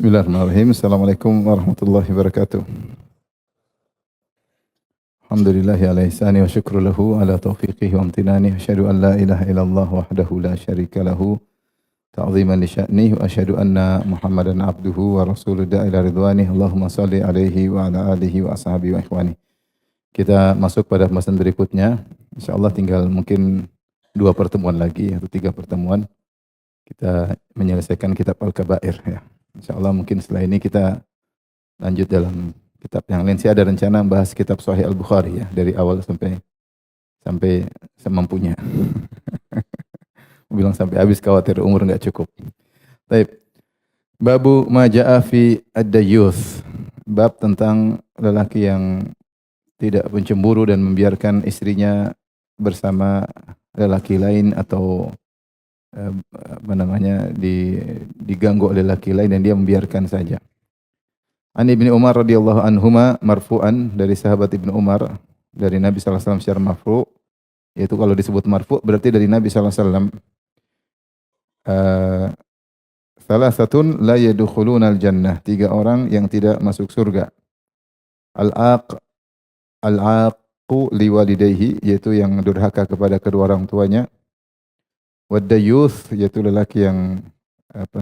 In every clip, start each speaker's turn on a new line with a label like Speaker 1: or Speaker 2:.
Speaker 1: Bismillahirrahmanirrahim. Assalamualaikum warahmatullahi wabarakatuh. Alhamdulillahi ala ihsani wa syukru lahu ala taufiqihi wa amtinani. Asyhadu an la ilaha illallah wahdahu la syarika lahu ta'ziman li sya'nih wa asyhadu anna Muhammadan abduhu wa rasuluhu ila ridwanih. Allahumma salli alaihi wa ala alihi wa ashabihi wa ikhwani. Kita masuk pada pembahasan berikutnya. Insyaallah tinggal mungkin 2 pertemuan lagi atau 3 pertemuan kita menyelesaikan kitab Al-Kabair ya. Insyaallah mungkin setelah ini kita lanjut dalam kitab yang lain. Saya ada rencana membahas kitab Sahih Al-Bukhari ya, dari awal sampai semampunya. Bilang sampai habis khawatir umur enggak cukup. Baik. Babu ma jaa fi ad-dayyuth. Bab tentang lelaki yang tidak pencemburu dan membiarkan istrinya bersama lelaki lain atau diganggu oleh lelaki lain dan dia membiarkan saja. An Ibnu Umar radhiyallahu anhuma marfu'an, dari sahabat Ibnu Umar dari Nabi sallallahu alaihi wasallam secara marfu', yaitu kalau disebut marfu' berarti dari Nabi sallallahu alaihi wasallam. Salasatun la yadkhuluna al-jannah, 3 orang yang tidak masuk surga. Al-aqu liwalidayhi, yaitu yang durhaka kepada kedua orang tuanya. Wad-dayyuth, yaitu lelaki yang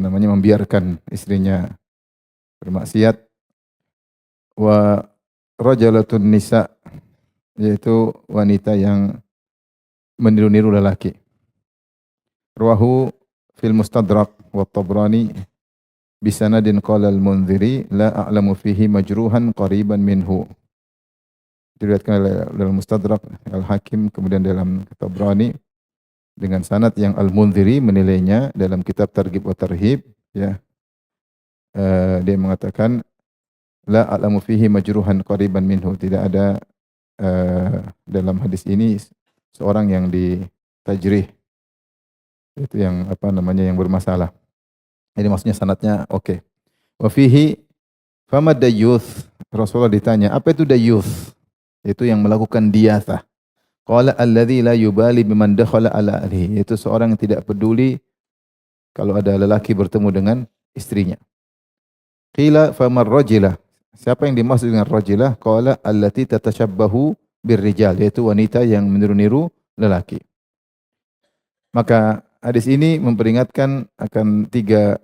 Speaker 1: membiarkan istrinya bermaksiat. Wa rajalatun nisa, yaitu wanita yang meniru-niru lelaki. Rawahu fil Mustadrak wa Tabrani bisanadin qala al-Munziri la a'lamu fihi majruhan qariban minhu. Diriwayatkan dalam Mustadrak Al-Hakim, kemudian dalam Tabrani dengan sanad yang Al-Munziri menilainya dalam kitab Targhib wa Tarhib ya. Dia mengatakan la a'lamu fihi majruhan qariban minhu, tidak ada dalam hadis ini seorang yang ditajrih, itu yang yang bermasalah. Jadi maksudnya sanadnya oke. Wa fihi fama dayyuth, Rasulullah ditanya, apa itu dayyuth? Itu yang melakukan diathah. Qala alladzi la yubali biman dakhala ala ahlihi, itu seorang yang tidak peduli kalau ada lelaki bertemu dengan istrinya. Qila famar rajilah, siapa yang dimaksud dengan rajilah? Qala allati tatashabbahu birrijal, yaitu wanita yang meniru-niru lelaki. Maka hadis ini memperingatkan akan 3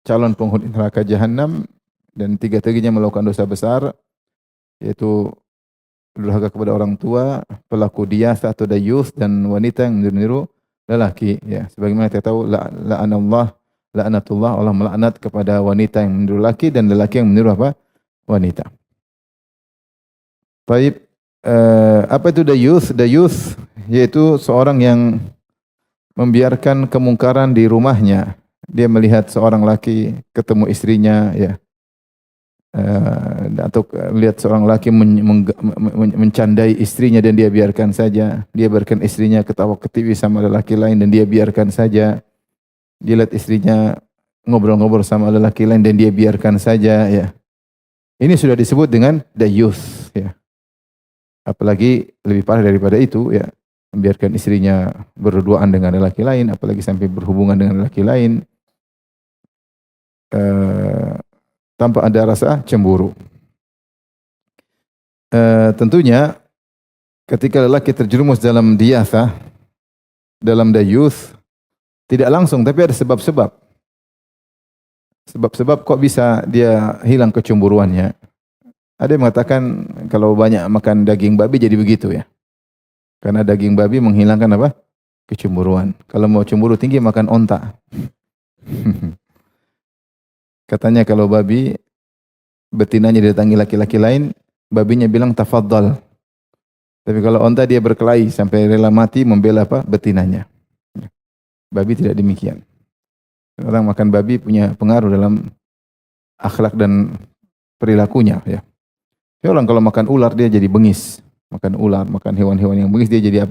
Speaker 1: calon penghuni neraka jahanam, dan 3-tiganya melakukan dosa besar, yaitu durhaka kepada orang tua, pelaku diathah atau dayyuth, dan wanita yang meniru-niru lelaki ya. Sebagaimana kita tahu la'natullah, Allah melaknat kepada wanita yang meniru laki dan lelaki yang meniru wanita. Baik, apa itu dayyuth? Dayyuth yaitu seorang yang membiarkan kemungkaran di rumahnya. Dia melihat seorang laki ketemu istrinya ya. Atau melihat seorang laki mencandai istrinya dan dia biarkan saja. Dia biarkan istrinya ketawa ketiwi sama lelaki lain dan dia biarkan saja. Dia lihat istrinya ngobrol-ngobrol sama lelaki lain dan dia biarkan saja ya. Ini sudah disebut dengan dayyuth ya. Apalagi lebih parah daripada itu ya, membiarkan istrinya berduaan dengan lelaki lain, apalagi sampai berhubungan dengan lelaki lain tanpa ada rasa cemburu. Tentunya ketika lelaki terjerumus dalam diathah, dalam dayyuth, tidak langsung, tapi ada sebab-sebab. Sebab-sebab kok bisa dia hilang kecemburuannya. Ada yang mengatakan kalau banyak makan daging babi jadi begitu ya. Karena daging babi menghilangkan kecemburuan. Kalau mau cemburu tinggi makan onta. Katanya kalau babi betinanya didatangi laki-laki lain, babinya bilang tafadhal. Tapi kalau onta dia berkelahi sampai rela mati membela betinanya. Babi tidak demikian. Orang makan babi punya pengaruh dalam akhlak dan perilakunya ya. Orang kalau makan ular dia jadi bengis. Makan ular, makan hewan-hewan yang bengis dia jadi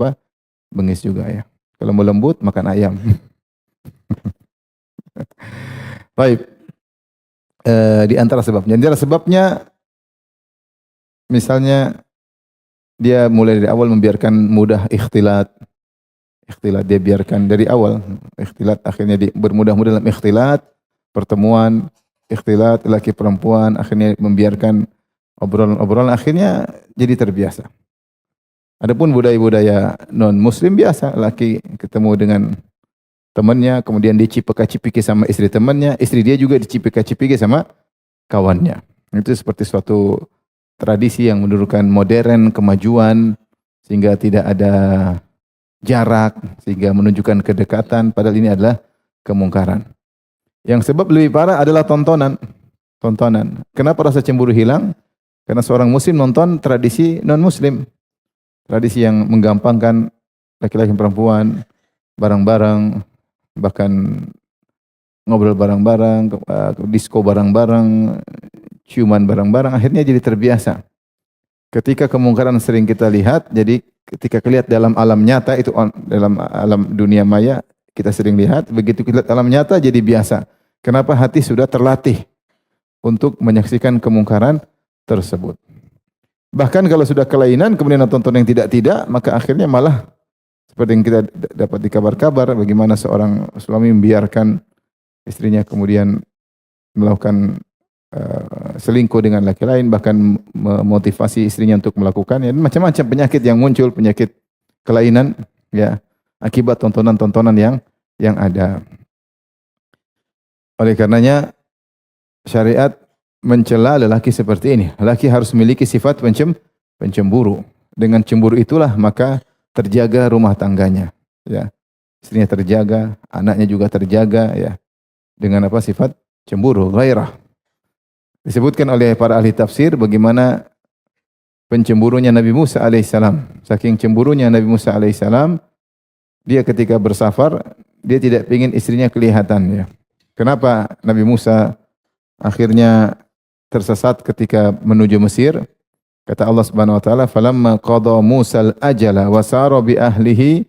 Speaker 1: bengis juga ya. Kalau mau lembut makan ayam. Baik. Di antara sebabnya misalnya dia mulai dari awal membiarkan mudah ikhtilat dia biarkan dari awal ikhtilat, akhirnya bermudah-mudah dalam ikhtilat, pertemuan, ikhtilat laki perempuan, akhirnya membiarkan obrolan-obrolan, akhirnya jadi terbiasa. Adapun budaya-budaya non muslim biasa, laki ketemu dengan temannya, kemudian dicipika-cipiki sama istri temannya, istri dia juga dicipika-cipiki sama kawannya. Itu seperti suatu tradisi yang menunjukkan modern, kemajuan, sehingga tidak ada jarak, sehingga menunjukkan kedekatan, padahal ini adalah kemungkaran. Yang sebab lebih parah adalah tontonan. Tontonan. Kenapa rasa cemburu hilang? Karena seorang muslim nonton tradisi non-muslim. Tradisi yang menggampangkan laki-laki dan perempuan bareng-bareng, bahkan ngobrol bareng-bareng, disko bareng-bareng, ciuman bareng-bareng, akhirnya jadi terbiasa. Ketika kemungkaran sering kita lihat, jadi ketika lihat dalam alam nyata itu, dalam alam dunia maya kita sering lihat, begitu kita lihat alam nyata jadi biasa. Kenapa? Hati sudah terlatih untuk menyaksikan kemungkaran tersebut. Bahkan kalau sudah kelainan kemudian tonton yang tidak-tidak, maka akhirnya malah seperti yang kita dapat di kabar-kabar, bagaimana seorang suami membiarkan istrinya kemudian melakukan selingkuh dengan laki lain, bahkan memotivasi istrinya untuk melakukannya. Macam-macam penyakit yang muncul, penyakit kelainan, ya, akibat tontonan-tontonan yang ada. Oleh karenanya syariat mencela lelaki seperti ini. Lelaki harus memiliki sifat pencemburu. Dengan cemburu itulah maka terjaga rumah tangganya, ya. Istrinya terjaga, anaknya juga terjaga, ya. Dengan apa? Sifat cemburu, ghairah. Disebutkan oleh para ahli tafsir bagaimana pencemburunya Nabi Musa alaihissalam. Saking cemburunya Nabi Musa alaihissalam, dia ketika bersafar, dia tidak ingin istrinya kelihatan, ya. Kenapa Nabi Musa akhirnya tersesat ketika menuju Mesir? Kata Allah Subhanahu wa taala, "Falamma qada Musa al-ajala wa sara bi ahlihi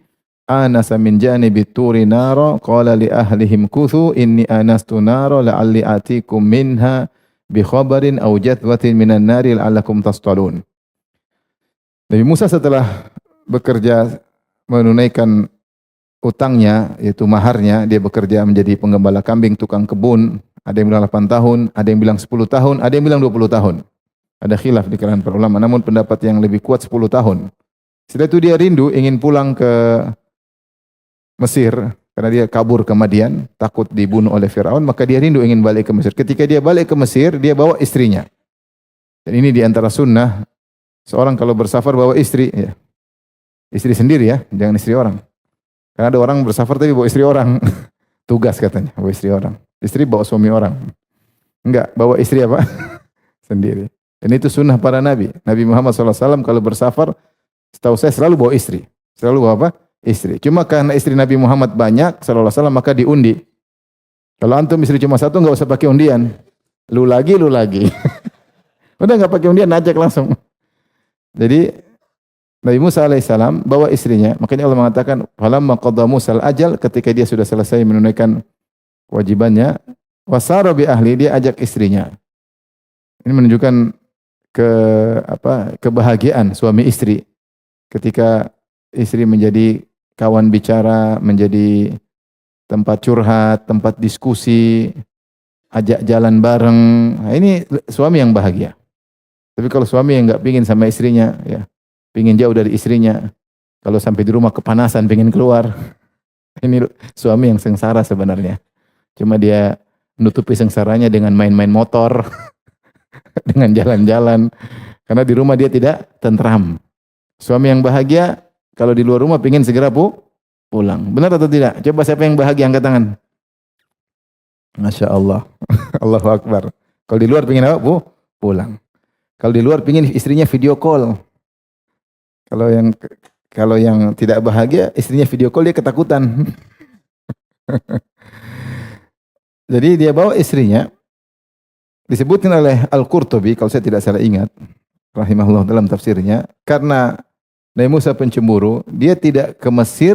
Speaker 1: anasa min janibi turi nara qala li ahlihim kuthu inni anastu nara la'alli atikum minha bi khabarin aw jadwatin minan nari la'allakum tastalun." Nabi Musa setelah bekerja menunaikan utangnya, yaitu maharnya, dia bekerja menjadi penggembala kambing, tukang kebun. Ada yang bilang 8 tahun, ada yang bilang 10 tahun, ada yang bilang 20 tahun. Ada khilaf di kalangan para ulama, namun pendapat yang lebih kuat 10 tahun. Setelah itu dia rindu ingin pulang ke Mesir, karena dia kabur ke Madian, takut dibunuh oleh Firaun, maka dia rindu ingin balik ke Mesir. Ketika dia balik ke Mesir, dia bawa istrinya. Dan ini di antara sunnah, seorang kalau bersafar bawa istri, ya. Istri sendiri, ya, jangan istri orang. Karena ada orang bersafar tapi bawa istri orang. Tugas katanya, bawa istri orang. Istri bawa suami orang. Enggak, bawa istri apa? Sendiri. Dan itu sunnah para nabi. Nabi Muhammad SAW kalau bersafar, setahu saya selalu bawa istri. Selalu bawa apa? Istri. Cuma karena istri Nabi Muhammad banyak, SAW, maka diundi. Kalau antum istri cuma satu, enggak usah pakai undian. Lu lagi. Udah enggak pakai undian, ajak langsung. Jadi, Nabi Musa alaihissalam bawa istrinya, makanya Allah mengatakan falamma qada Musa al-ajal, ketika dia sudah selesai menunaikan kewajibannya, wasara bi ahli, dia ajak istrinya. Ini menunjukkan kebahagiaan suami istri ketika istri menjadi kawan bicara, menjadi tempat curhat, tempat diskusi, ajak jalan bareng. Nah, ini suami yang bahagia. Tapi kalau suami yang enggak pingin sama istrinya, ya, pingin jauh dari istrinya. Kalau sampai di rumah kepanasan, pingin keluar. Ini suami yang sengsara sebenarnya. Cuma dia menutupi sengsaranya dengan main-main motor, dengan jalan-jalan. Karena di rumah dia tidak tentram. Suami yang bahagia, kalau di luar rumah pingin segera pulang. Benar atau tidak? Coba siapa yang bahagia, angkat tangan. Masya Allah. Allahu Akbar. Kalau di luar pingin apa? Pulang. Kalau di luar pingin istrinya video call. Kalau yang tidak bahagia, istrinya video call, dia ketakutan. Jadi dia bawa istrinya, disebutkan oleh Al-Qurtubi, kalau saya tidak salah ingat, rahimahullah dalam tafsirnya, karena Nabi Musa pencemburu, dia tidak ke Mesir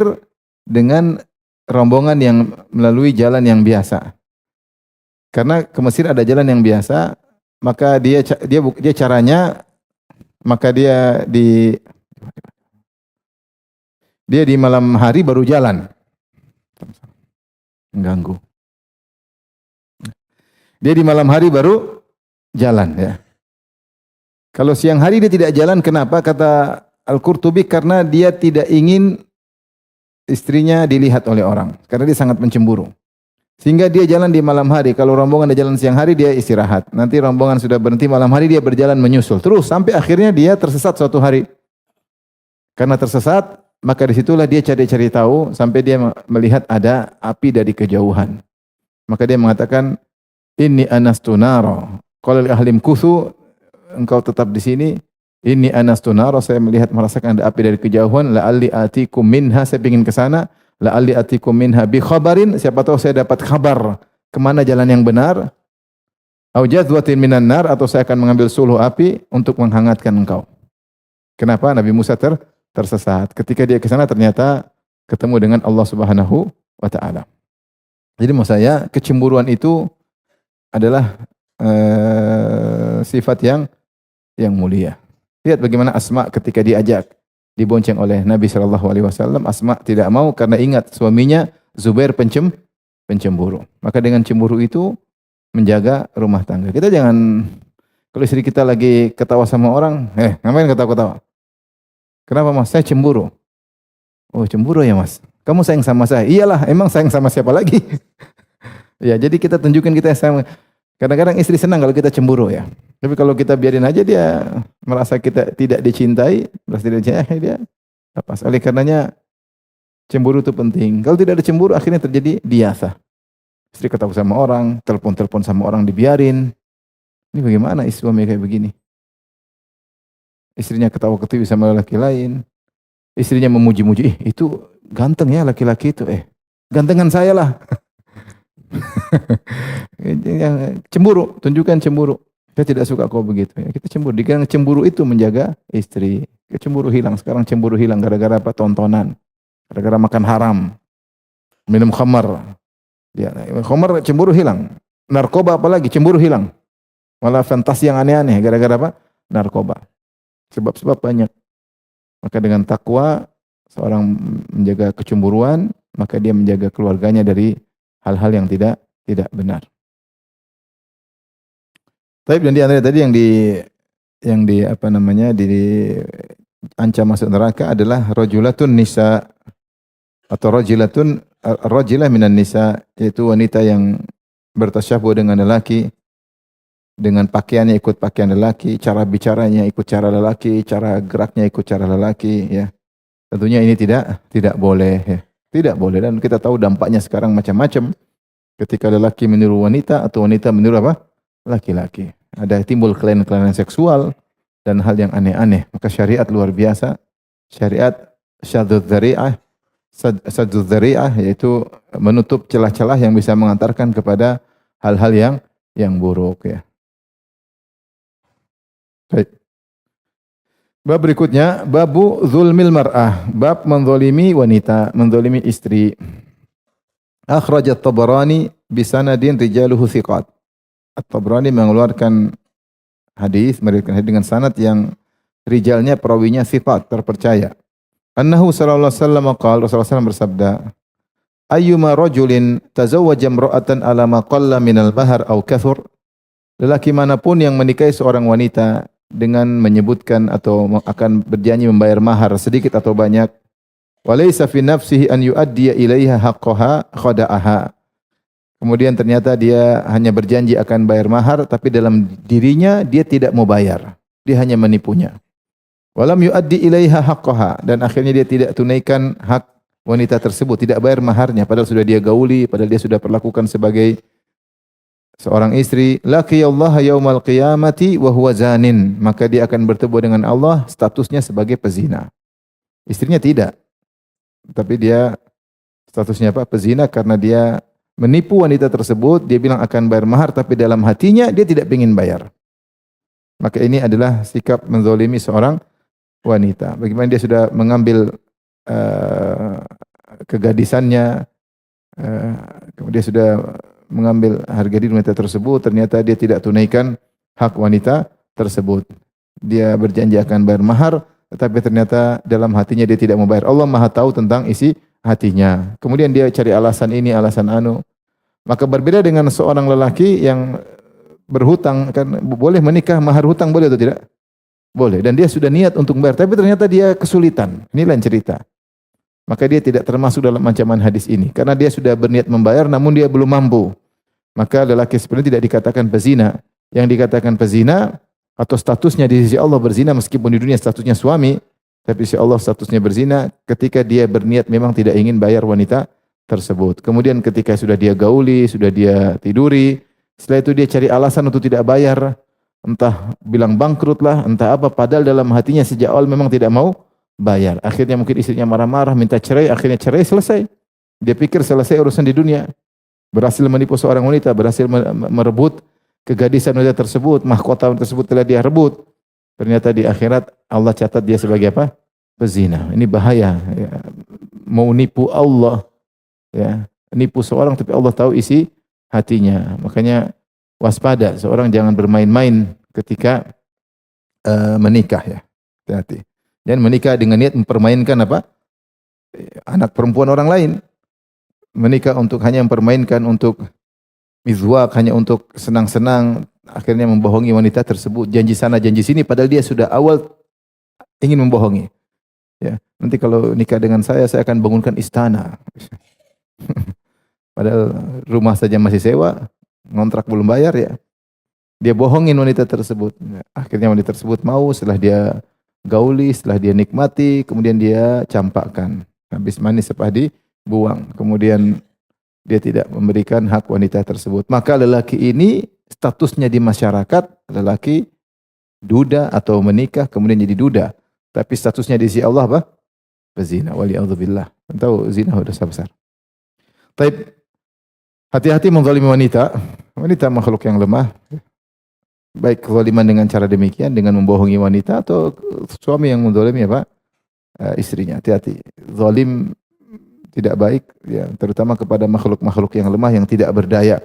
Speaker 1: dengan rombongan yang melalui jalan yang biasa. Karena ke Mesir ada jalan yang biasa, maka dia caranya, maka dia di malam hari baru jalan. Mengganggu. Dia di malam hari baru jalan ya. Kalau siang hari dia tidak jalan, kenapa? Kata Al-Qurtubi, karena dia tidak ingin istrinya dilihat oleh orang. Karena dia sangat mencemburu. Sehingga dia jalan di malam hari. Kalau rombongan dia jalan siang hari, dia istirahat. Nanti rombongan sudah berhenti malam hari, dia berjalan menyusul. Terus sampai akhirnya dia tersesat suatu hari. Karena tersesat, maka disitulah dia cari-cari tahu sampai dia melihat ada api dari kejauhan. Maka dia mengatakan, "Inni anastu nara." Qala li ahlim kuthu, engkau tetap di sini. Inni anastu nara, saya merasakan ada api dari kejauhan. La'alli atikum minha, saya ingin ke sana. La'alli atikum minha bi khabarin, siapa tahu saya dapat kabar kemana jalan yang benar. Au jadwatin minan nar, atau saya akan mengambil suluh api untuk menghangatkan engkau. Kenapa Nabi Musa tersesat? Ketika dia ke sana ternyata ketemu dengan Allah Subhanahu wa taala. Jadi maksud saya kecemburuan itu adalah sifat yang mulia. Lihat bagaimana Asma ketika diajak dibonceng oleh Nabi sallallahu alaihi wasallam, Asma tidak mau karena ingat suaminya Zubair pencemburu. Maka dengan cemburu itu menjaga rumah tangga. Kita jangan, kalau istri kita lagi ketawa sama orang, ngapain ketawa-ketawa? Kenapa Mas? Saya cemburu. Oh, cemburu ya Mas? Kamu sayang sama saya? Iyalah, emang sayang sama siapa lagi? Ya, jadi kita tunjukkan kita sayang. Kadang-kadang istri senang kalau kita cemburu ya. Tapi kalau kita biarin aja, dia merasa kita tidak dicintai, merasa tidak dicintai, dia lepas. Oleh karenanya cemburu itu penting. Kalau tidak ada cemburu, akhirnya terjadi biasa. Istri ketawa sama orang, telepon-telepon sama orang dibiarin. Ini bagaimana suami kayak begini? Istrinya ketawa-ketiwi sama laki lain. Istrinya memuji-muji, itu ganteng ya laki-laki itu. Gantengan saya lah. Cemburu, tunjukkan cemburu. Saya tidak suka kau begitu. Ya, kita cemburu. Dikira cemburu itu menjaga istri. Cemburu hilang. Sekarang cemburu hilang gara-gara apa? Tontonan. Gara-gara makan haram. Minum khamar. Ya, khamar cemburu hilang. Narkoba apalagi cemburu hilang. Malah fantasi yang aneh-aneh. Gara-gara apa? Narkoba. Sebab-sebab banyak. Maka dengan takwa seorang menjaga kecemburuan, maka dia menjaga keluarganya dari hal-hal yang tidak benar. Tapi dan di antara tadi yang di apa namanya ancam masuk neraka adalah rajulatun nisa atau rajilah minan nisa, yaitu wanita yang bertasyabuh dengan lelaki, dengan pakaiannya ikut pakaian lelaki, cara bicaranya ikut cara lelaki, cara geraknya ikut cara lelaki ya. Tentunya ini tidak boleh ya. Tidak boleh, dan kita tahu dampaknya sekarang macam-macam. Ketika lelaki meniru wanita atau wanita meniru apa? Laki-laki. Ada timbul kelainan-kelainan seksual dan hal yang aneh-aneh. Maka syariat luar biasa. Syariat syadzuz dzari'ah, yaitu menutup celah-celah yang bisa mengantarkan kepada hal-hal yang buruk ya. Baik. Bab berikutnya, babu zulmil mar'ah, bab menzalimi wanita, menzalimi istri. Akhrajat Tabarani bisanadin rijaluhu thiqat. At-Tabrani mengeluarkan hadis, meriwayatkan hadis dengan sanad yang rijalnya perawinya thiqat, terpercaya. Annahu sallallahu alaihi wasallam qala, Rasulullah SAW bersabda, ayyuma rajulin tazawwaja imra'atan ala ma qalla minal bahar aw kathur. Lelaki manapun yang menikahi seorang wanita dengan menyebutkan atau akan berjanji membayar mahar sedikit atau banyak, walaysa fi nafsihi an yuaddiya ilaiha haqqaha khada'aha. Kemudian ternyata dia hanya berjanji akan bayar mahar, tapi dalam dirinya dia tidak mau bayar. Dia hanya menipunya. Walam yuaddi ilaiha haqqaha, dan akhirnya dia tidak tunaikan hak wanita tersebut, tidak bayar maharnya padahal sudah dia gauli, padahal dia sudah perlakukan sebagai seorang istri. Laqiyallaha yaumal qiyamati wa huwa zanin, maka dia akan bertemu dengan Allah statusnya sebagai pezina. Istrinya tidak, tapi dia statusnya apa? Pezina, karena dia menipu wanita tersebut. Dia bilang akan bayar mahar, tapi dalam hatinya dia tidak ingin bayar. Maka ini adalah sikap menzalimi seorang wanita. Bagaimana dia sudah mengambil kegadisannya, kemudian sudah mengambil harga diri wanita tersebut, ternyata dia tidak tunaikan hak wanita tersebut. Dia berjanji akan bayar mahar, tetapi ternyata dalam hatinya dia tidak mau bayar. Allah Maha tahu tentang isi hatinya. Kemudian dia cari alasan ini, alasan anu. Maka berbeda dengan seorang lelaki yang berhutang, kan boleh menikah mahar hutang, boleh atau tidak? Boleh. Dan dia sudah niat untuk membayar, tapi ternyata dia kesulitan. Ini lain cerita. Maka dia tidak termasuk dalam ancaman hadis ini. Karena dia sudah berniat membayar namun dia belum mampu. Maka lelaki seperti ini tidak dikatakan pezina. Yang dikatakan pezina atau statusnya di sisi Allah berzina meskipun di dunia statusnya suami, tapi di sisi Allah statusnya berzina ketika dia berniat memang tidak ingin bayar wanita tersebut. Kemudian ketika sudah dia gauli, sudah dia tiduri, setelah itu dia cari alasan untuk tidak bayar, entah bilang bangkrut lah, entah apa, padahal dalam hatinya sejak awal memang tidak mau bayar. Akhirnya mungkin istrinya marah-marah, minta cerai, akhirnya cerai, selesai. Dia pikir selesai urusan di dunia. Berhasil menipu seorang wanita, berhasil merebut kegadisan wanita tersebut, mahkota wanita tersebut telah dia rebut. Ternyata di akhirat Allah catat dia sebagai apa? Pezina. Ini bahaya. Ya. Mau nipu Allah, ya, nipu seorang tapi Allah tahu isi hatinya. Makanya waspada, seorang jangan bermain-main ketika menikah, ya. Hati-hati. Dan menikah dengan niat mempermainkan apa? Anak perempuan orang lain. Menikah untuk hanya mempermainkan, untuk mizwaq, hanya untuk senang-senang, akhirnya membohongi wanita tersebut, janji sana janji sini padahal dia sudah awal ingin membohongi. Ya, nanti kalau nikah dengan saya akan bangunkan istana. Padahal rumah saja masih sewa, ngontrak belum bayar, ya. Dia bohongin wanita tersebut. Akhirnya wanita tersebut mau, setelah dia gauli, setelah dia nikmati, kemudian dia campakkan. Habis manis sepadi buang. Kemudian dia tidak memberikan hak wanita tersebut. Maka lelaki ini statusnya di masyarakat lelaki duda atau menikah kemudian jadi duda. Tapi statusnya di sisi Allah apa? Pezina. Waliyadzubillah. Tahu zina dosa besar. Taib, hati-hati menzalimi wanita. Wanita makhluk yang lemah. Baik kezaliman dengan cara demikian, dengan membohongi wanita, atau suami yang menzalimi apa? Istrinya. Hati-hati. Zalim tidak baik, ya, terutama kepada makhluk-makhluk yang lemah yang tidak berdaya,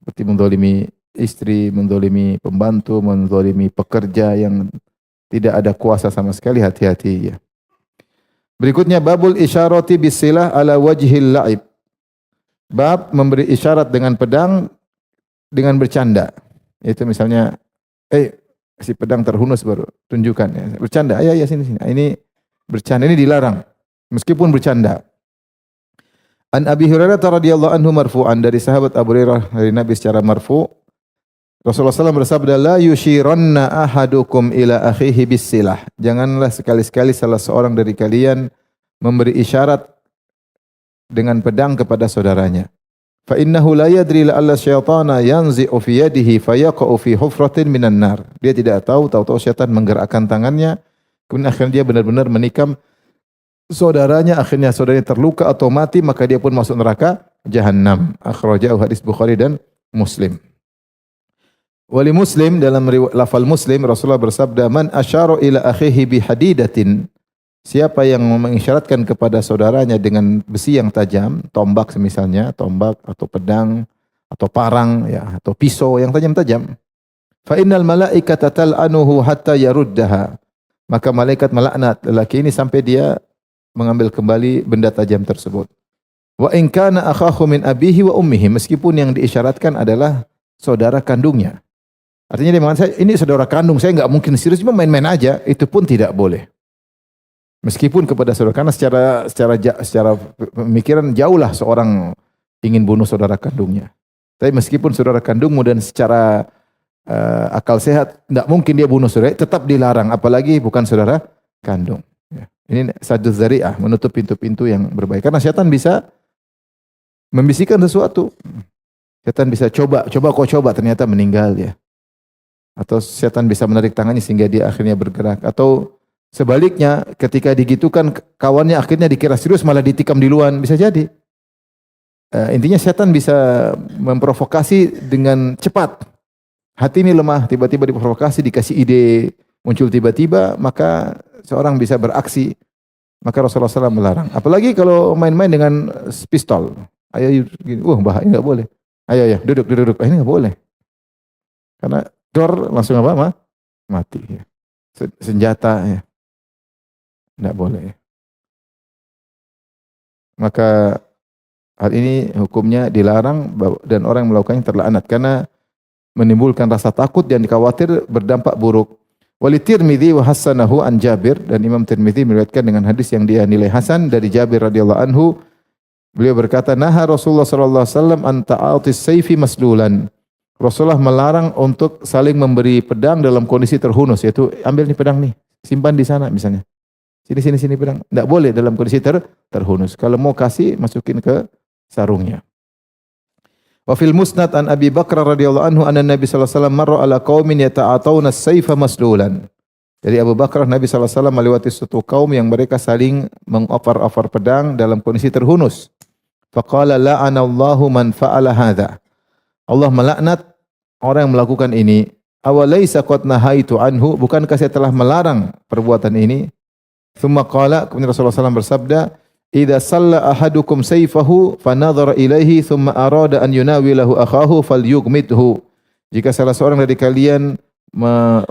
Speaker 1: seperti menzalimi istri, menzalimi pembantu, menzalimi pekerja yang tidak ada kuasa sama sekali. Hati-hati, ya. Berikutnya babul isyarati bisilah ala wajhil la'ib. Bab memberi isyarat dengan pedang dengan bercanda. Itu misalnya, si pedang terhunus baru tunjukkan, ya. Bercanda, ya sini. Ini bercanda, ini dilarang meskipun bercanda. An Abi Hurairah radhiyallahu anhu marfu'an, dari sahabat Abu Hurairah dari Nabi secara marfu', Rasulullah SAW bersabda, la yushiranna ahadukum ila akhihi bisilah. Janganlah sekali-sekali salah seorang dari kalian memberi isyarat dengan pedang kepada saudaranya. Fa innahu la yadri la'alla syaitana yanzi'u fi yadihi fayaqa'u fi hufratin minan nar. Dia tidak tahu-tahu syaitan menggerakkan tangannya, kemudian akhirnya dia benar-benar menikam saudaranya, akhirnya saudaranya terluka atau mati, maka dia pun masuk neraka Jahannam. Akhrajahu, hadis Bukhari dan Muslim. Wali Muslim, dalam lafal Muslim, Rasulullah bersabda, man asyara ila akhihi bihadidatin. Siapa yang mengisyaratkan kepada saudaranya dengan besi yang tajam, tombak misalnya, tombak atau pedang atau parang, ya, atau pisau yang tajam-tajam. Fa innal malaikata tal'anuhu hatta yaruddaha. Maka malaikat melaknat lelaki ini sampai dia mengambil kembali benda tajam tersebut. Wa in kana akhahu min abihi wa ummihi, meskipun yang diisyaratkan adalah saudara kandungnya. Artinya dia mengatakan, ini saudara kandung, saya enggak mungkin serius, cuma main-main aja, itu pun tidak boleh. Meskipun kepada saudara, karena secara pemikiran jauhlah seorang ingin bunuh saudara kandungnya. Tapi meskipun saudara kandungmu dan secara akal sehat enggak mungkin dia bunuh saudara, tetap dilarang, apalagi bukan saudara kandung. Ya. Ini saddu dzari'ah, menutup pintu-pintu yang berbahaya. Karena setan bisa membisikkan sesuatu. Setan bisa coba ternyata meninggal ya. Atau setan bisa menarik tangannya sehingga dia akhirnya bergerak. Atau sebaliknya, ketika digitukan kawannya akhirnya dikira serius malah ditikam duluan, bisa jadi. Intinya setan bisa memprovokasi dengan cepat. Hati ini lemah, tiba-tiba diprovokasi, dikasih ide, muncul tiba-tiba, maka seorang bisa beraksi. Maka Rasulullah SAW melarang. Apalagi kalau main-main dengan pistol. Ayo, bahaya, enggak boleh. Ayo, duduk. Ini enggak boleh. Karena dor langsung apa? Mati. Ya. Senjata, ya. Enggak boleh. Maka hal ini hukumnya dilarang dan orang yang melakukannya terlaknat. Karena menimbulkan rasa takut dan khawatir berdampak buruk. Wali Tirmidzi wa hasanahu an Jabir, dan Imam Tirmidzi meriwayatkan dengan hadis yang dia nilai hasan dari Jabir radhiyallahu anhu. Beliau berkata, "Naha Rasulullah sallallahu alaihi wasallam an ta'atis sayfi maslulan." Rasulullah melarang untuk saling memberi pedang dalam kondisi terhunus, yaitu ambil nih pedang nih, simpan di sana misalnya. Sini pedang. Tidak boleh dalam kondisi terhunus. Kalau mau kasih, masukin ke sarungnya. Wa fil musnad an Abi Bakar radhiyallahu anhu anna Nabi sallallahu alaihi wasallam marra ala qaumin yata'atawna as-sayfa maslulan. Dari Abu Bakar, Nabi sallallahu alaihi wasallam melewati suatu kaum yang mereka saling mengofar-ofar pedang dalam kondisi terhunus. Faqala la'anallahu man fa'ala hadza. Allah melaknat orang yang melakukan ini. Awalaysa qad nahaitu anhu, bukankah saya telah melarang perbuatan ini? Tsumma qala, kemudian Rasulullah SAW bersabda, "Idza salla ahadukum sayfahu fa nadhara ilaihi thumma arada an yunawilahu akhahu falyughmidhu." Jika salah seorang dari kalian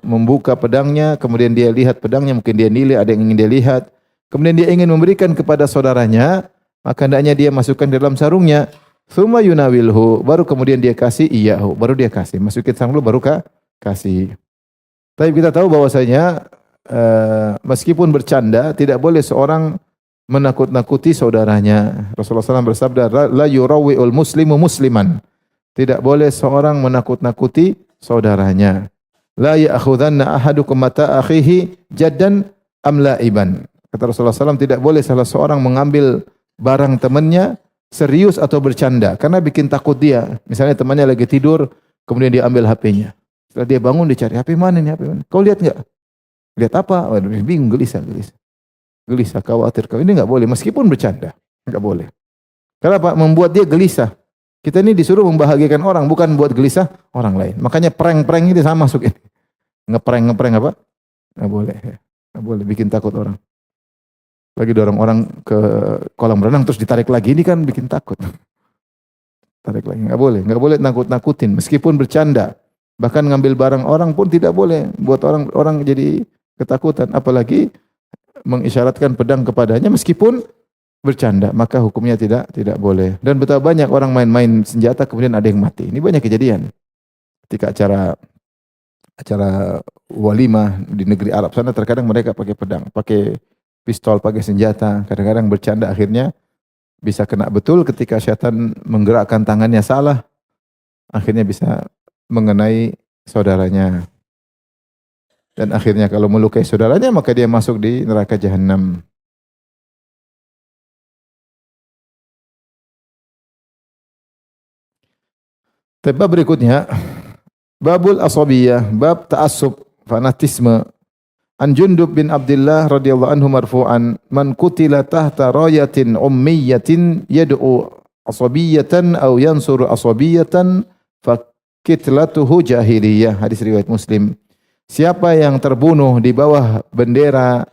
Speaker 1: membuka pedangnya, kemudian dia lihat pedangnya, mungkin dia nilai, ada yang ingin dia lihat, kemudian dia ingin memberikan kepada saudaranya, maka hendaknya dia masukkan dalam sarungnya. Thumma yunawilhu, baru kemudian dia kasih, iyahu, baru dia kasih. Masukin sarung dulu, baru kasih. Tapi kita tahu bahwasanya meskipun bercanda, tidak boleh seorang menakut-nakuti saudaranya. Rasulullah SAW bersabda, la yurawwi'ul muslimu musliman. Tidak boleh seorang menakut-nakuti saudaranya. La ya'khudhanna ahadukum mata akhihi jaddan am la'iban. Kata Rasulullah SAW, tidak boleh salah seorang mengambil barang temannya serius atau bercanda, karena bikin takut dia. Misalnya temannya lagi tidur, kemudian dia ambil HP-nya. Setelah dia bangun, dia cari, HP mana nih, HP mana? Kau lihat enggak? Lihat apa? Waduh, bingung, gelisah. Gelisah, khawatir. Ini enggak boleh, meskipun bercanda. Enggak boleh. Kenapa? Membuat dia gelisah. Kita ini disuruh membahagiakan orang, bukan buat gelisah orang lain. Makanya prank-prank ini sama masuk ini. Ngeprank apa? Enggak boleh. Enggak boleh bikin takut orang. Lagi dorong orang ke kolam renang terus ditarik lagi, ini kan bikin takut. Tarik lagi, enggak boleh nakut-nakutin meskipun bercanda. Bahkan ngambil barang orang pun tidak boleh, buat orang jadi ketakutan, apalagi mengisyaratkan pedang kepadanya meskipun bercanda, maka hukumnya tidak boleh. Dan betapa banyak orang main-main senjata kemudian ada yang mati. Ini banyak kejadian. Ketika acara walimah di negeri Arab sana, terkadang mereka pakai pedang, pakai pistol, pakai senjata, kadang-kadang bercanda, akhirnya bisa kena betul ketika syaitan menggerakkan tangannya salah, akhirnya bisa mengenai saudaranya. Dan akhirnya kalau melukai saudaranya, maka dia masuk di neraka jahanam. Bab berikutnya, babul asabiyah, bab ta'assub, fanatisme. An Jundub bin Abdullah radhiyallahu anhu marfu'an, man qutila tahta rayatin ummiyatin yad'u asabiyatan aw yansuru asabiyatan fakitlatuhu jahiliyah. Hadis riwayat Muslim. Siapa yang terbunuh di bawah bendera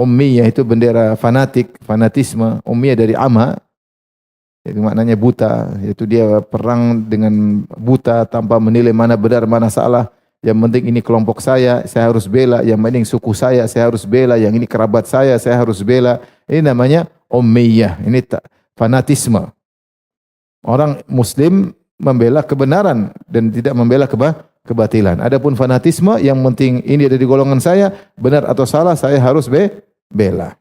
Speaker 1: ummiyah, itu bendera fanatisme. Ummiyah dari ama, itu maknanya buta, yaitu dia perang dengan buta tanpa menilai mana benar mana salah. Yang penting ini kelompok saya harus bela. Yang penting suku saya harus bela. Yang ini kerabat saya harus bela. Ini namanya ummiyah. Ini fanatisme. Orang Muslim membela kebenaran dan tidak membela kebatilan. Adapun fanatisme, yang penting ini ada di golongan saya, benar atau salah saya harus bela.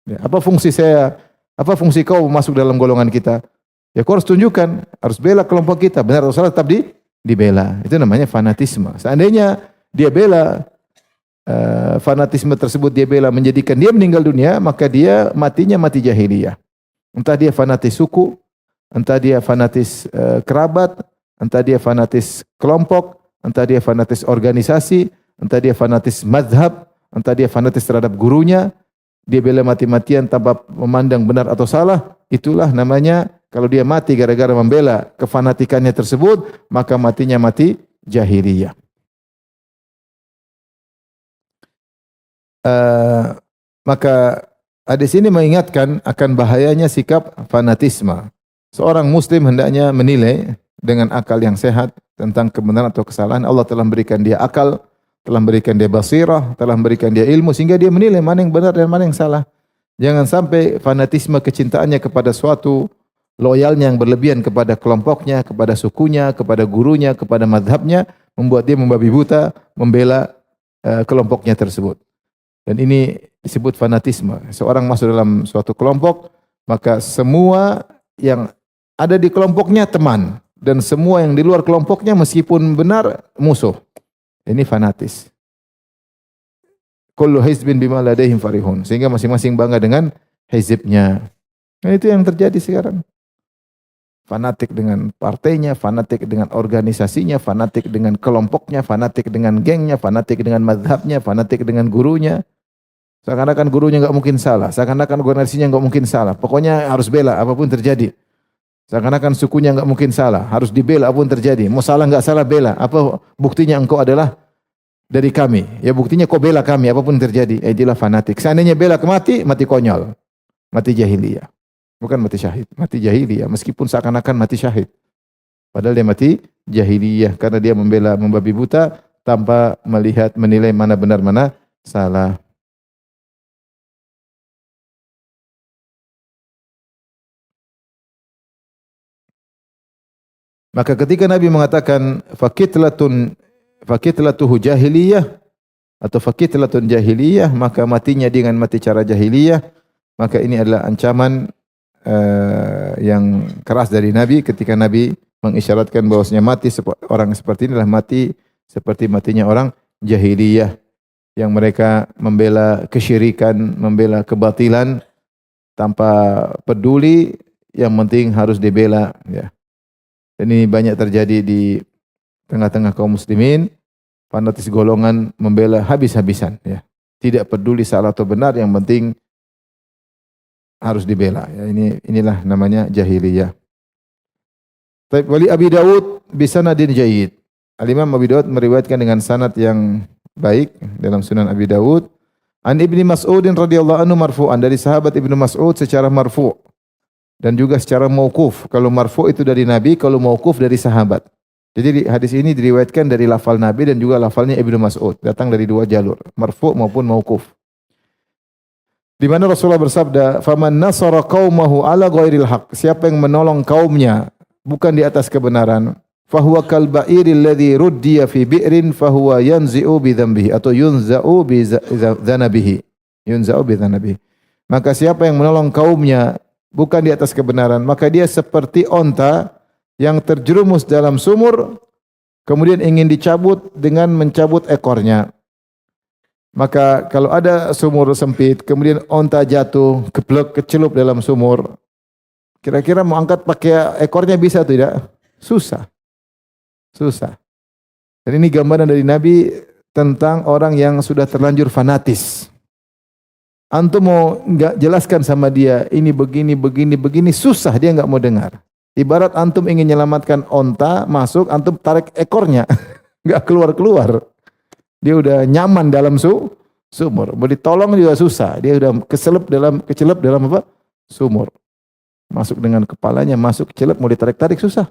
Speaker 1: Ya, apa fungsi saya? Apa fungsi kau masuk dalam golongan kita? Ya kau harus tunjukkan, harus bela kelompok kita. Benar atau salah tetap dibela. Itu namanya fanatisme. Seandainya dia bela, fanatisme tersebut dia bela menjadikan dia meninggal dunia, maka dia matinya mati jahiliyah. Entah dia fanatis suku, entah dia fanatis kerabat, entah dia fanatis kelompok, entah dia fanatis organisasi, entah dia fanatis mazhab, entah dia fanatis terhadap gurunya, dia bela mati-matian tanpa memandang benar atau salah, itulah namanya, kalau dia mati gara-gara membela kefanatikannya tersebut, maka matinya mati jahiliyah. Maka hadis ini mengingatkan akan bahayanya sikap fanatisme. Seorang muslim hendaknya menilai dengan akal yang sehat tentang kebenaran atau kesalahan. Allah telah memberikan dia akal, telah memberikan dia basirah, telah memberikan dia ilmu, sehingga dia menilai mana yang benar dan mana yang salah. Jangan sampai fanatisme kecintaannya kepada suatu loyalnya yang berlebihan kepada kelompoknya, kepada sukunya, kepada gurunya, kepada madhabnya, membuat dia membabi buta membela kelompoknya tersebut. Dan ini disebut fanatisme. Seorang masuk dalam suatu kelompok, maka semua yang ada di kelompoknya teman, dan semua yang di luar kelompoknya meskipun benar musuh. Ini fanatis. Kullu hizbin bima ladaihim farihun. Sehingga masing-masing bangga dengan hizibnya. Nah, itu yang terjadi sekarang. Fanatik dengan partainya, fanatik dengan organisasinya, fanatik dengan kelompoknya, fanatik dengan gengnya, fanatik dengan madhabnya, fanatik dengan gurunya. Seakan-akan gurunya enggak mungkin salah, seakan-akan organisasinya enggak mungkin salah. Pokoknya harus bela apapun terjadi. Seakan-akan sukunya enggak mungkin salah, harus dibela apapun terjadi. Mau salah enggak salah bela. Apa buktinya engkau adalah dari kami? Ya buktinya kau bela kami apapun terjadi. Itulah fanatik. Seandainya bela mati, mati konyol. Mati jahiliyah. Bukan mati syahid, mati jahiliyah. Meskipun seakan-akan mati syahid. Padahal dia mati jahiliyah karena dia membela membabi buta tanpa melihat menilai mana benar mana salah. Maka ketika Nabi mengatakan fakitlatuhu jahiliyah atau fakitlatun jahiliyah, maka matinya dengan mati cara jahiliyah, maka ini adalah ancaman yang keras dari Nabi ketika Nabi mengisyaratkan bahwasanya mati orang seperti inilah mati seperti matinya orang jahiliyah yang mereka membela kesyirikan, membela kebatilan tanpa peduli, yang penting harus dibela, ya. Dan ini banyak terjadi di tengah-tengah kaum muslimin, fanatis golongan membela habis-habisan, ya. Tidak peduli salah atau benar, yang penting harus dibela. Ya, inilah namanya jahiliyah. Baik, wali Abi Dawud bisanadin jayyid. Al-Imam Abi Dawud meriwayatkan dengan sanad yang baik dalam Sunan Abi Dawud. An Ibni Mas'udin radhiyallahu anhu marfu'an, dari sahabat Ibnu Mas'ud secara marfu'. Dan juga secara mauquf. Kalau marfu itu dari Nabi, kalau mauquf dari sahabat. Jadi hadis ini diriwayatkan dari lafal Nabi dan juga lafalnya Ibnu Mas'ud. Datang dari dua jalur, marfu maupun mauquf. Di mana Rasulullah bersabda, "Faman nasara qaumahu ala ghairil haqq." Siapa yang menolong kaumnya bukan di atas kebenaran, fahuwa kal ba'iril ladzi ruddiya fi bi'rin fahuwa yanzi'u bi dzambihi atau yunza'u bi dzanabihi. Yunza'u bi dzanabihi. Maka siapa yang menolong kaumnya bukan di atas kebenaran, maka dia seperti onta yang terjerumus dalam sumur, kemudian ingin dicabut dengan mencabut ekornya. Maka kalau ada sumur sempit, kemudian onta jatuh, keblek, kecelup dalam sumur, kira-kira mau angkat pakai ekornya bisa atau tidak? Susah. Susah. Dan ini gambaran dari Nabi tentang orang yang sudah terlanjur fanatis. Antum mau enggak jelaskan sama dia, ini begini, susah, dia enggak mau dengar. Ibarat antum ingin menyelamatkan onta, masuk, antum tarik ekornya, enggak keluar-keluar. Dia udah nyaman dalam sumur. Mau ditolong juga susah, dia udah kecelep dalam apa? Sumur. Masuk dengan kepalanya, masuk kecelep, mau ditarik-tarik susah.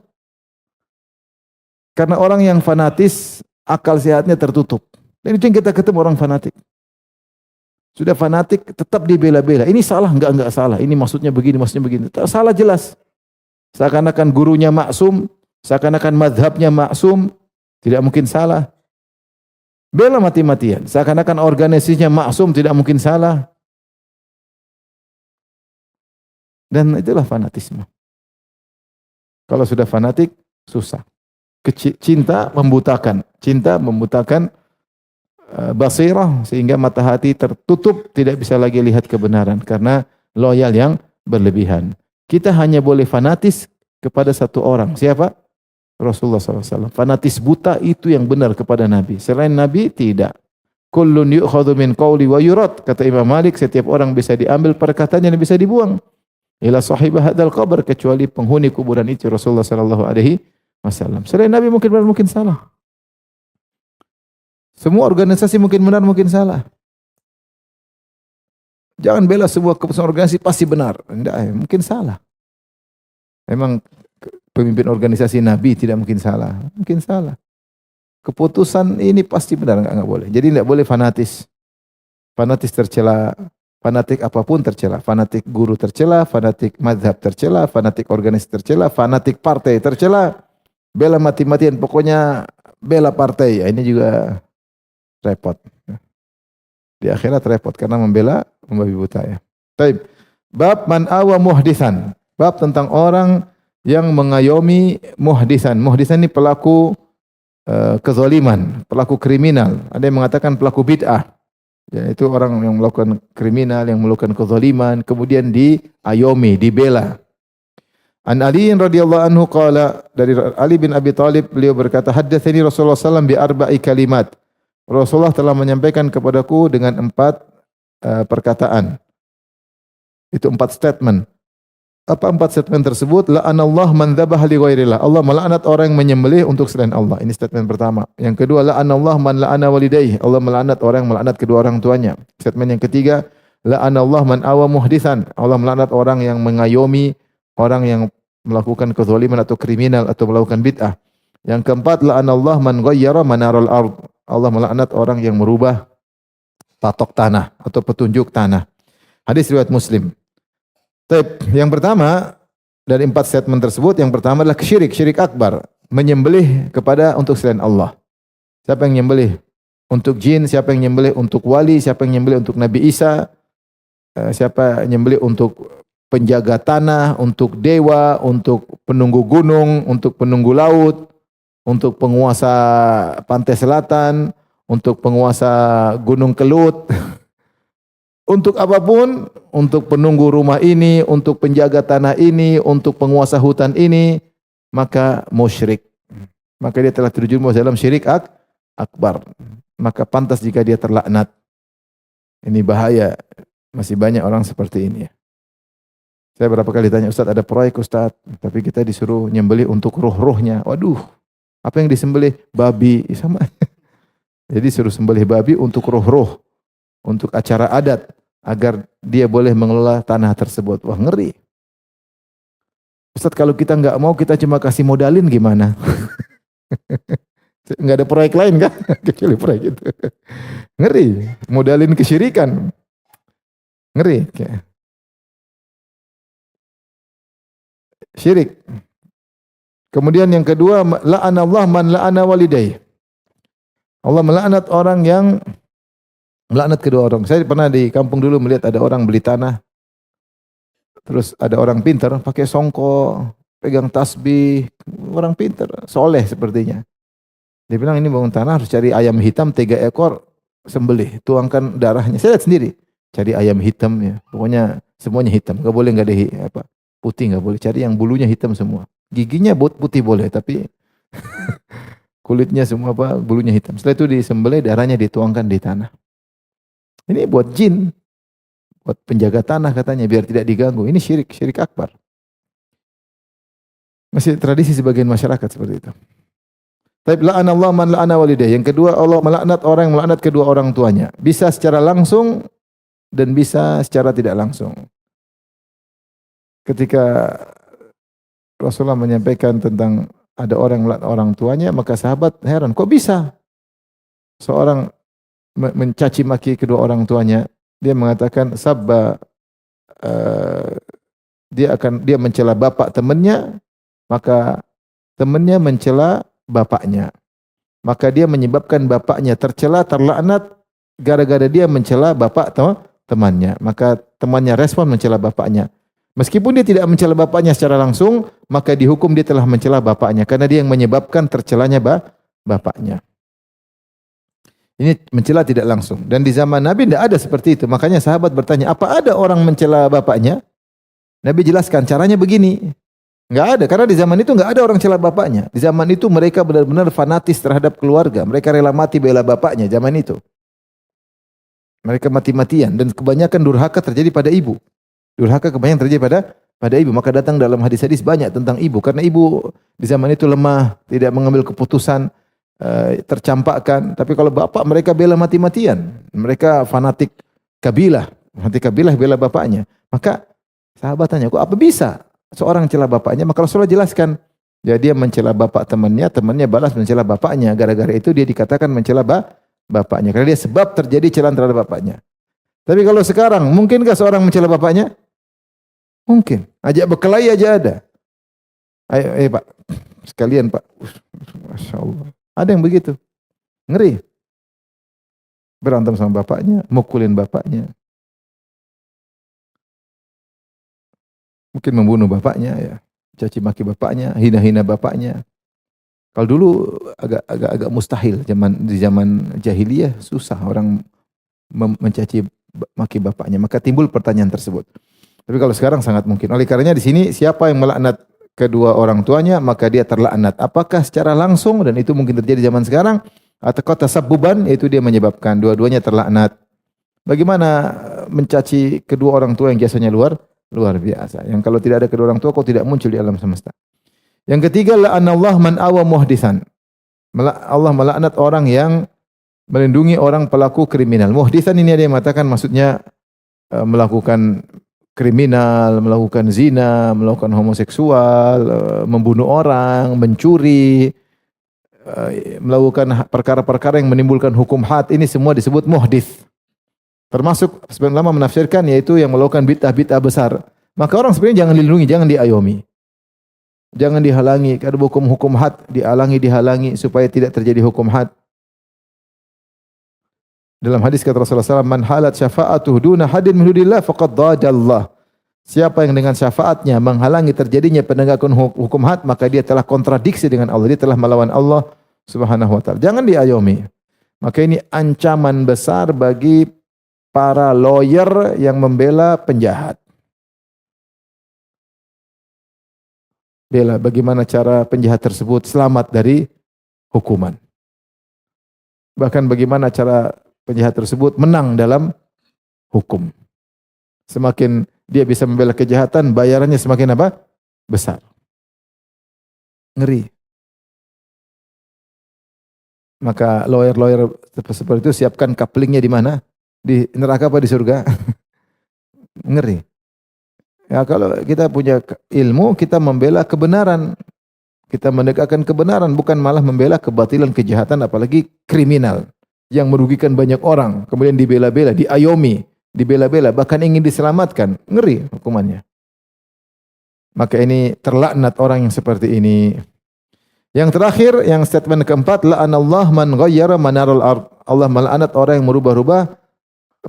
Speaker 1: Karena orang yang fanatis, akal sehatnya tertutup. Dan itu yang kita ketemu orang fanatik. Sudah fanatik, tetap dibela-bela. Ini salah, enggak salah. Ini maksudnya begini. Salah jelas. Seakan-akan gurunya maksum, seakan-akan madhabnya maksum, tidak mungkin salah. Bela mati-matian. Seakan-akan organisasinya maksum, tidak mungkin salah. Dan itulah fanatisme. Kalau sudah fanatik, susah. Cinta membutakan. Basirah, sehingga mata hati tertutup, tidak bisa lagi lihat kebenaran karena loyal yang berlebihan. Kita hanya boleh fanatis kepada satu orang. Siapa? Rasulullah SAW. Fanatis buta itu yang benar kepada Nabi. Selain Nabi tidak. Kullun yu'khadhu min qawli wa yurad. Kata Imam Malik, setiap orang bisa diambil perkataannya dan bisa dibuang. Ila sahibah hadzal qabr, kecuali penghuni kuburan itu Rasulullah SAW. Selain Nabi mungkin benar, mungkin salah. Semua organisasi mungkin benar, mungkin salah. Jangan bela sebuah keputusan organisasi pasti benar. Tidak, mungkin salah. Memang pemimpin organisasi Nabi tidak mungkin salah. Mungkin salah. Keputusan ini pasti benar, enggak boleh. Jadi tidak boleh fanatis. Fanatis tercela, Fanatik apapun tercela, fanatik guru tercela, fanatik mazhab tercela, fanatik organisasi tercela, fanatik partai tercela, bela mati-matian, pokoknya bela partai. Ya, ini juga repot. Di akhirat repot karena membela membabi buta ya. Baik. Bab man awa muhdisan. Bab tentang orang yang mengayomi muhdisan. Muhdisan ini pelaku kezaliman, pelaku kriminal. Ada yang mengatakan pelaku bid'ah. Ya, itu orang yang melakukan kriminal, yang melakukan kezaliman, kemudian diayomi, dibela. An Ali radhiyallahu anhu qala, dari Ali bin Abi Thalib beliau berkata, haddatsani Rasulullah sallallahu alaihi wasallam bi arba'i kalimat. Rasulullah telah menyampaikan kepadaku dengan 4 perkataan. Itu 4 statement. Apa 4 statement tersebut? La'anallahu man dzabaha li ghairillah. Allah melaknat orang yang menyembelih untuk selain Allah. Ini statement pertama. Yang kedua, la'anallahu man la'ana walidayhi. Allah melaknat orang yang melaknat kedua orang tuanya. Statement yang ketiga, la'anallahu man awa muhdisan. Allah melaknat orang yang mengayomi orang yang melakukan kezaliman atau kriminal atau melakukan bid'ah. Yang keempat, la'anallahu man ghayyara manaral ard. Allah melaknat orang yang merubah patok tanah atau petunjuk tanah. Hadis riwayat Muslim. Yang pertama dari 4 statement tersebut, yang pertama adalah syirik akbar, menyembelih kepada untuk selain Allah. Siapa yang menyembelih untuk jin, siapa yang menyembelih untuk wali, siapa yang menyembelih untuk Nabi Isa, siapa yang menyembelih untuk penjaga tanah, untuk dewa, untuk penunggu gunung, untuk penunggu laut, untuk penguasa pantai selatan, untuk penguasa Gunung Kelut. Untuk apapun, untuk penunggu rumah ini, untuk penjaga tanah ini, untuk penguasa hutan ini, maka musyrik. Maka dia telah terjerumus dalam syirik akbar. Maka pantas jika dia terlaknat. Ini bahaya. Masih banyak orang seperti ini. Saya berapa kali tanya, Ustaz, ada proyek Ustaz, tapi kita disuruh nyembelih untuk ruh-ruhnya. Waduh, apa yang disembelih? Babi. Sama. Jadi suruh sembelih babi untuk ruh-ruh, untuk acara adat, agar dia boleh mengelola tanah tersebut. Wah, ngeri. Ustaz, kalau kita enggak mau, kita cuma kasih modalin gimana? Enggak ada proyek lain kan? Kecuali proyek itu. Ngeri. Modalin kesyirikan. Ngeri. Syirik. Kemudian yang kedua, la'anallah man la'ana walidayhi. Allah melaknat orang yang melaknat kedua orang. Saya pernah di kampung dulu melihat ada orang beli tanah. Terus ada orang pintar pakai songko, pegang tasbih, orang pintar, soleh sepertinya. Dia bilang ini bangun tanah harus cari ayam hitam 3 ekor, sembelih, tuangkan darahnya. Saya lihat sendiri, cari ayam hitam ya. Pokoknya semuanya hitam, enggak boleh enggak ada putih, enggak boleh. Cari yang bulunya hitam semua. Giginya putih boleh, tapi kulitnya semua bulunya hitam. Setelah itu disembelih, darahnya dituangkan di tanah. Ini buat jin, buat penjaga tanah katanya biar tidak diganggu. Ini syirik akbar. Masih tradisi sebagian masyarakat seperti itu. Tapi la'anallahu man la'ana walidayhi. Yang kedua, Allah melaknat orang yang melaknat kedua orang tuanya. Bisa secara langsung dan bisa secara tidak langsung. Ketika Rasulullah menyampaikan tentang ada orang yang melaknat orang tuanya, maka sahabat heran, kok bisa seorang mencaci maki kedua orang tuanya? Dia mengatakan sabba, dia mencela bapak temannya, maka temannya mencela bapaknya. Maka dia menyebabkan bapaknya tercela, terlaknat gara-gara dia mencela bapak temannya. Maka temannya respon mencela bapaknya. Meskipun dia tidak mencela bapaknya secara langsung, maka dihukum dia telah mencela bapaknya karena dia yang menyebabkan tercelanya bapaknya. Ini mencela tidak langsung. Dan di zaman Nabi tidak ada seperti itu. Makanya sahabat bertanya, apa ada orang mencela bapaknya? Nabi jelaskan caranya begini. Enggak ada, karena di zaman itu enggak ada orang mencela bapaknya. Di zaman itu mereka benar-benar fanatis terhadap keluarga. Mereka rela mati bela bapaknya zaman itu. Mereka mati-matian dan kebanyakan durhaka terjadi pada ibu. Durhaka kebanyakan terjadi pada ibu. Maka datang dalam hadis-hadis banyak tentang ibu. Karena ibu di zaman itu lemah, tidak mengambil keputusan, tercampakkan. Tapi kalau bapak mereka bela mati-matian. Mereka fanatik kabilah. Fanatik kabilah bela bapaknya. Maka sahabat tanya, kok apa bisa seorang mencela bapaknya? Maka Rasulullah jelaskan. Ya, dia mencela bapak temannya balas mencela bapaknya. Gara-gara itu dia dikatakan mencela bapaknya. Karena dia sebab terjadi celaan terhadap bapaknya. Tapi kalau sekarang, mungkinkah seorang mencela bapaknya? Mungkin. Ajak berkelahi aja ada. Ayo Pak, sekalian Pak. Masya Allah. Ada yang begitu. Ngeri. Berantem sama bapaknya, mukulin bapaknya. Mungkin membunuh bapaknya ya. Caci maki bapaknya, hina-hina bapaknya. Kalau dulu agak mustahil di zaman jahiliyah susah orang mencaci maki bapaknya. Maka timbul pertanyaan tersebut. Tapi kalau sekarang sangat mungkin. Oleh karenanya di sini siapa yang melaknat kedua orang tuanya maka dia terlaknat. Apakah secara langsung dan itu mungkin terjadi zaman sekarang atau tasabbuban yaitu dia menyebabkan dua-duanya terlaknat. Bagaimana mencaci kedua orang tua yang jasanya luar biasa. Yang kalau tidak ada kedua orang tua kau tidak muncul di alam semesta. Yang ketiga la'anallahu man awa muhdisan. Allah melaknat orang yang melindungi orang pelaku kriminal. Muhdisan ini ada yang mengatakan maksudnya melakukan kriminal, melakukan zina, melakukan homoseksual, membunuh orang, mencuri, melakukan perkara-perkara yang menimbulkan hukum had, ini semua disebut muhdits. Termasuk sebagian ulama menafsirkan yaitu yang melakukan bid'ah-bid'ah besar. Maka orang sebenarnya jangan dilindungi, jangan diayomi. Jangan dihalangi, ada hukum had, dihalangi supaya tidak terjadi hukum had. Dalam hadis kata Rasulullah SAW, man halat syafa'atuhu duna hadin min hudillah faqad dajallah. Siapa yang dengan syafaatnya menghalangi terjadinya penegakan hukum had, maka dia telah kontradiksi dengan Allah. Dia telah melawan Allah Subhanahu wa taala. Jangan diayomi. Maka ini ancaman besar bagi para lawyer yang membela penjahat. Bela bagaimana cara penjahat tersebut selamat dari hukuman. Bahkan bagaimana cara penjahat tersebut menang dalam hukum. Semakin dia bisa membela kejahatan, bayarannya semakin apa? Besar. Ngeri. Maka lawyer-lawyer seperti itu siapkan couplingnya di mana? Di neraka apa di surga? Ngeri. Ya kalau kita punya ilmu, kita membela kebenaran. Kita menegakkan kebenaran, bukan malah membela kebatilan, kejahatan, apalagi kriminal. Yang merugikan banyak orang, kemudian dibela-bela, diayomi, dibela-bela, bahkan ingin diselamatkan. Ngeri hukumannya. Maka ini terlaknat orang yang seperti ini. Yang terakhir, yang statement keempat, la'anallah man ghayyara manarul ard. Allah melaknat orang yang merubah-rubah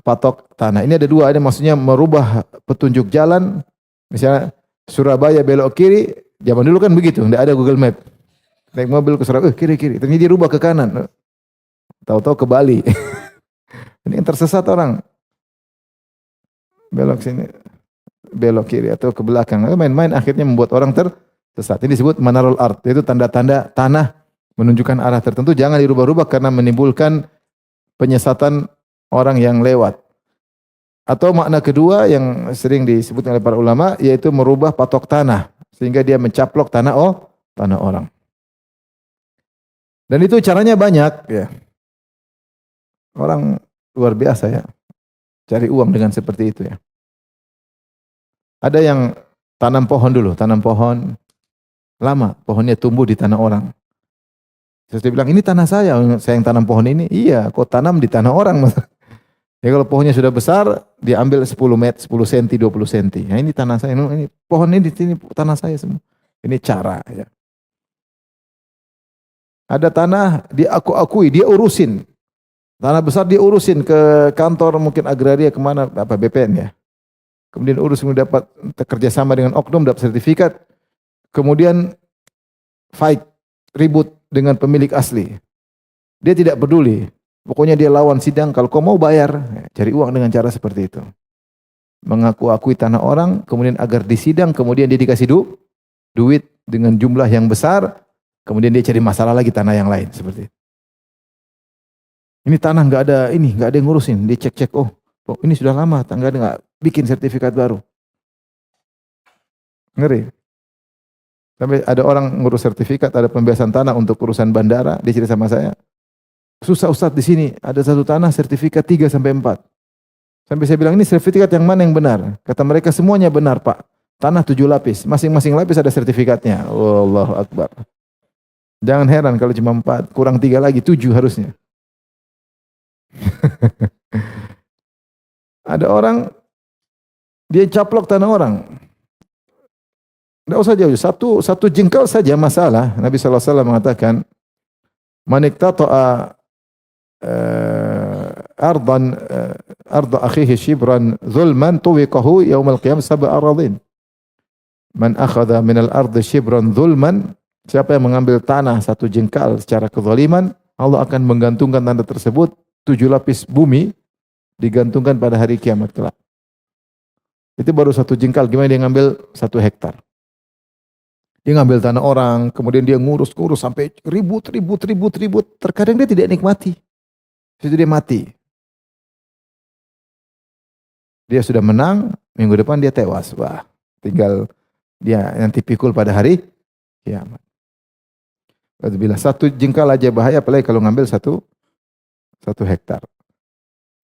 Speaker 1: patok tanah. Ini ada dua, ada maksudnya merubah petunjuk jalan. Misalnya Surabaya belok kiri, zaman dulu kan begitu, tidak ada Google Map. Naik mobil ke Surabaya, kiri-kiri, ternyata dia rubah ke kanan. Tahu-tahu ke Bali. Ini yang tersesat orang. Belok sini, belok kiri atau ke belakang. Main-main akhirnya membuat orang tersesat. Ini disebut manarul ard. Itu tanda-tanda tanah menunjukkan arah tertentu. Jangan dirubah-rubah karena menimbulkan penyesatan orang yang lewat. Atau makna kedua yang sering disebut oleh para ulama yaitu merubah patok tanah sehingga dia mencaplok tanah orang. Dan itu caranya banyak ya. Orang luar biasa ya. Cari uang dengan seperti itu ya. Ada yang tanam pohon dulu, tanam pohon lama, pohonnya tumbuh di tanah orang. Terus dia bilang, ini tanah saya yang tanam pohon ini. Iya, kau tanam di tanah orang. Ya kalau pohonnya sudah besar, diambil 10 meter, 10 cm, 20 cm. Nah ini tanah saya, ini pohon ini di sini tanah saya semua. Ini cara ya. Ada tanah diakui, dia urusin. Tanah besar dia urusin ke kantor mungkin agraria kemana, apa BPN ya. Kemudian kemudian dapat kerjasama dengan oknum, dapat sertifikat. Kemudian fight, ribut dengan pemilik asli. Dia tidak peduli. Pokoknya dia lawan sidang, kalau kau mau bayar, cari uang dengan cara seperti itu. Mengaku-akui tanah orang, kemudian agar disidang, kemudian dia dikasih duit dengan jumlah yang besar, kemudian dia cari masalah lagi tanah yang lain, seperti itu. Ini tanah nggak ada yang ngurusin, dia cek-cek, oh ini sudah lama, nggak bikin sertifikat baru. Ngeri. Sampai ada orang ngurus sertifikat, ada pembebasan tanah untuk urusan bandara, dia cerita sama saya. Susah Ustaz di sini, ada satu tanah sertifikat 3 sampai 4. Sampai saya bilang ini sertifikat yang mana yang benar? Kata mereka semuanya benar Pak. Tanah 7 lapis, masing-masing lapis ada sertifikatnya. Allahu Akbar. Jangan heran kalau cuma 4, kurang 3 lagi, 7 harusnya. Ada orang dia caplok tanah orang. Tidak usah jauh, satu jengkal saja masalah. Nabi SAW mengatakan, "Man iqtata'a ardan arda akhihi shibran zulman tuwiqahu yaumal qiyamah sab'a aradin." Man akhadha minal ardi shibran zulman, siapa yang mengambil tanah satu jengkal secara kezaliman, Allah akan menggantungkan tanah tersebut 7 lapis bumi digantungkan pada hari kiamat kelak. Itu baru satu jengkal, gimana dia ngambil 1 hektar? Dia ngambil tanah orang, kemudian dia ngurus-ngurus sampai ribut. Terkadang dia tidak nikmati. Itu dia mati. Dia sudah menang, minggu depan dia tewas. Wah, tinggal dia nanti pikul pada hari kiamat. Bila 1 jengkal aja bahaya, apalagi kalau ngambil 1 hektar.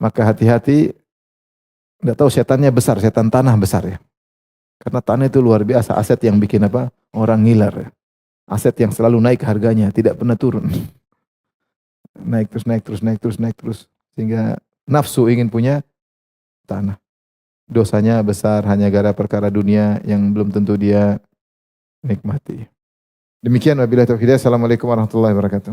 Speaker 1: Maka hati-hati, tidak tahu setannya besar, setan tanah besar ya. Karena tanah itu luar biasa, aset yang bikin apa? Orang ngiler ya. Aset yang selalu naik harganya, tidak pernah turun. Naik terus. Sehingga nafsu ingin punya tanah. Dosanya besar hanya gara perkara dunia yang belum tentu dia nikmati. Demikian wabillahi taufiq. Assalamualaikum warahmatullahi wabarakatuh.